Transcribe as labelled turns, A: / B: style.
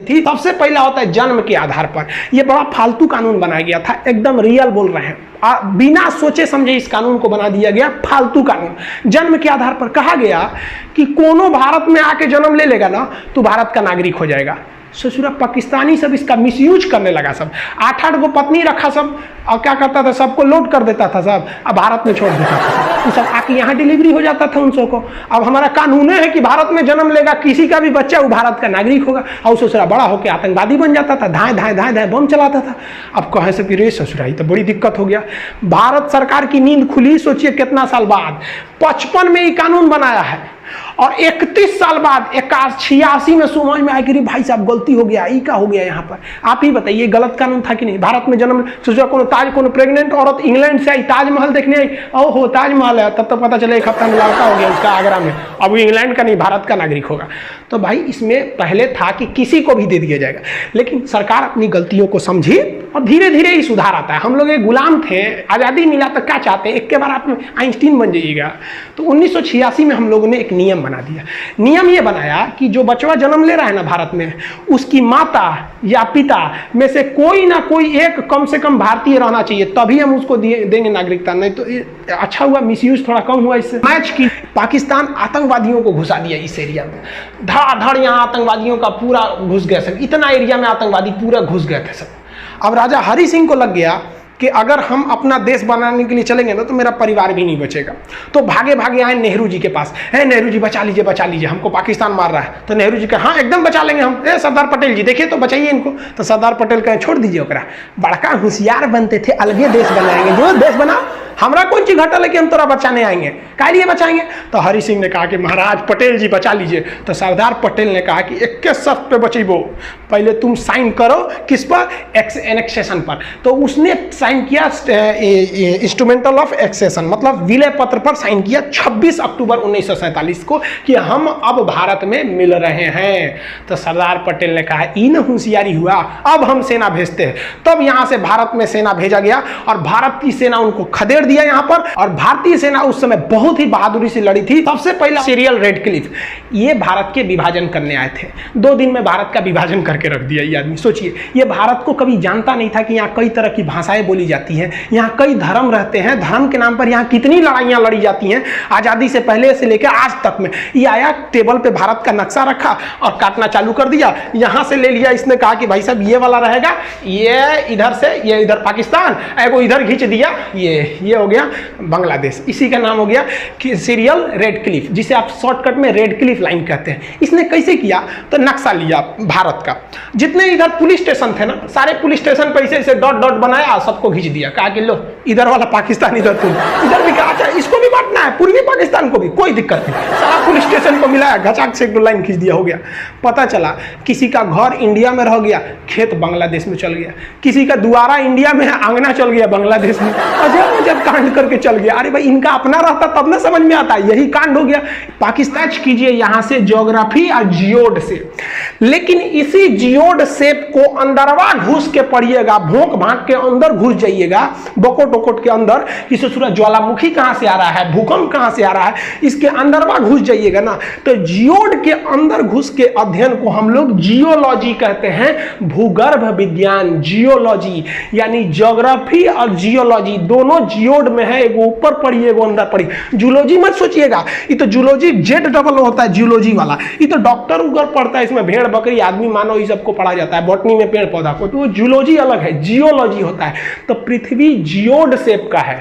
A: थी। सबसे पहला होता है जन्म के आधार पर। यह बड़ा फालतू कानून बनाया गया था, एकदम रियल बोल रहे हैं, बिना सोचे समझे इस कानून को बना दिया गया, फालतू कानून। जन्म के आधार पर कहा गया कि कोनो भारत में आके जन्म ले लेगा ना तो भारत का नागरिक हो जाएगा। ससुरा पाकिस्तानी सब इसका मिसयूज करने लगा, सब 8-8 गो पत्नी रखा सब, और क्या करता था, सबको लोड कर देता था सब, अब भारत में छोड़ देता था, तो सब आके यहाँ डिलीवरी हो जाता था उन सबको। अब हमारा कानून है कि भारत में जन्म लेगा किसी का भी बच्चा वो भारत का नागरिक होगा, और ससुरा बड़ा होकर आतंकवादी बन जाता था, धाए धाए धाए धाए बम चलाता था। अब कहे से फिर ससुरा ही तो बड़ी दिक्कत हो गया। भारत सरकार की नींद खुली, सोचिए कितना साल बाद, 55 में ये कानून बनाया है, और 31 साल बाद 86 में समझ में आया कि भाई साहब गलती हो गया, ये क्या हो गया यहाँ पर। आप ही बताइए गलत कानून था कि नहीं। भारत में जन्म, सोचा कोनो प्रेग्नेंट औरत इंग्लैंड से आई, ताजमहल देखने आई, ओहो ताजमहल है, तब तो पता चले 1 हफ्ता में लड़का हो गया उसका आगरा में, अब वो इंग्लैंड का नहीं भारत का नागरिक होगा। तो भाई इसमें पहले था कि किसी को भी दे दिया जाएगा, लेकिन सरकार अपनी गलतियों को समझी और धीरे धीरे ही सुधार आता है। हम लोग एक गुलाम थे, आज़ादी मिला तो क्या चाहते हैं, एक के बार आप आइंस्टीन बन जाइएगा। तो 1986 में हम लोगों ने एक नियम बना दिया। नियम ये बनाया कि जो बच्चा जन्म ले रहा है ना भारत में, उसकी माता या पिता में से कोई ना कोई एक कम से कम भारतीय रहना चाहिए, तभी हम उसको देंगे नागरिकता, नहीं तो अच्छा हुआ मिसयूज थोड़ा कम हुआ इससे। मैच की पाकिस्तान आतंकवादियों को घुसा दिया इस एरिया में, धड़ाधड़ यहाँ आतंकवादियों का पूरा घुस गया सब, इतना एरिया में आतंकवादी पूरा घुस गए थे सब। अब राजा हरि सिंह को लग गया कि अगर हम अपना देश बनाने के लिए चलेंगे ना तो मेरा परिवार भी नहीं बचेगा। तो भागे भागे आए नेहरू जी के पास, है नेहरू जी बचा लीजिए हमको पाकिस्तान मार रहा है। तो नेहरू जी कहा हाँ एकदम बचा लेंगे हम। सरदार पटेल जी देखिए तो बचाइए इनको। तो सरदार पटेल कहे छोड़ दीजिए ओकरा, बड़का होशियार बनते थे, अलगे देश बनाएंगे, जो देश बना, हमरा कौन चीज घटल है कि हम तोरा बचाने आएंगे, काहे लिए बचाएंगे। तो हरि सिंह ने कहा कि महाराज पटेल जी बचा लीजिए। तो सरदार पटेल ने कहा कि 21 शर्त पे बचेबो, पहले तुम साइन करो किस पर, एनेक्सेशन पर। तो उसने साइन किया इंस्ट्रूमेंटल ऑफ एक्सेशन, मतलब विलय पत्र पर साइन किया 26 अक्टूबर 1947 को कि हम अब भारत में मिल रहे हैं। तो सरदार पटेल ने कहा इन होशियारी हुआ, अब हम सेना भेजते हैं। तब यहां से भारत में सेना भेजा गया और भारत की सेना उनको खदेड़ दिया यहाँ पर। और भारतीय सेना उस समय बहुत ही बहादुरी से लड़ी थी। सबसे पहला सीरियल रेडक्लिफ, ये भारत के विभाजन करने आए थे, 2 दिन में भारत का विभाजन करके रख दिया ये आदमी। सोचिए ये भारत को कभी जानता नहीं था कि यहाँ कई तरह की भाषाएं बोली जाती हैं, यहाँ कई धर्म रहते हैं, धर्म के नाम पर यहाँ कितनी लड़ाइयाँ लड़ी जाती हैं आज़ादी से पहले से लेकर आज तक में। ये आया टेबल पे भारत का नक्शा रखा और काटना चालू कर दिया, यहाँ से ले लिया, इसने कहा कि भाई साहब ये वाला रहेगा, ये इधर से, ये इधर पाकिस्तान, एगो इधर खींच दिया, ये हो गया बांग्लादेश। इसी का नाम हो गया कि सीरियल रेडक्लिफ, जिसे आप शॉर्टकट में रेडक्लिफ लाइन कहते हैं। इसने कैसे किया, तो नक्शा लिया भारत का, जितने इधर पुलिस स्टेशन थे ना, सारे पुलिस स्टेशन पे ऐसे डॉट डॉट बनाया, सबको खींच दिया, कहा कि लो इधर वाला पाकिस्तान, इधर तुम, इधर भी कहा इसको भी बांटना है, पूर्वी पाकिस्तान को भी, कोई दिक्कत नहीं। सारा पुलिस स्टेशन को मिलाया, घचाक से एक लाइन खींच दिया, हो गया। पता चला किसी का घर इंडिया में रह गया, खेत बांग्लादेश में चल गया, किसी का द्वारा इंडिया में, आंगना चल गया बांग्लादेश में, अजब कांड करके चल गया। अरे भाई इनका अपना रहता तब ना समझ में आता, यही कांड हो गया। पाकिस्तान कीजिए यहां से ज्योग्राफी और जियोड से, लेकिन इसी जियोड शेप को अंदरवा घुस के पढ़िएगा, भोंक भांक के अंदर घुस जाइएगा, बकोट वकोट के अंदर, किसी सूरज ज्वालामुखी कहां से आ रहा है, भूकंप कहां से आ रहा है, इसके अंदरवा घुस जाइएगा ना, तो जियोड के अंदर घुस के अध्ययन को हम लोग जियोलॉजी कहते हैं, भूगर्भ विज्ञान, जियोलॉजी, यानी ज्योग्राफी और जियोलॉजी दोनों जियोड में है, एगो ऊपर पढ़ी एगो अंदर पढ़ी। जूलॉजी मत सोचिएगा, ये तो जूलॉजी जेड डबल होता है, जियोलॉजी वाला, ये तो डॉक्टर उगर पढ़ता है, इसमें भेड़ बकरी आदमी मानव ये सबको पढ़ा जाता है, बॉटनी में पेड़ पौधा को, तो वो जूलॉजी अलग है, जियोलॉजी होता है। तो पृथ्वी जियोड शेप का है।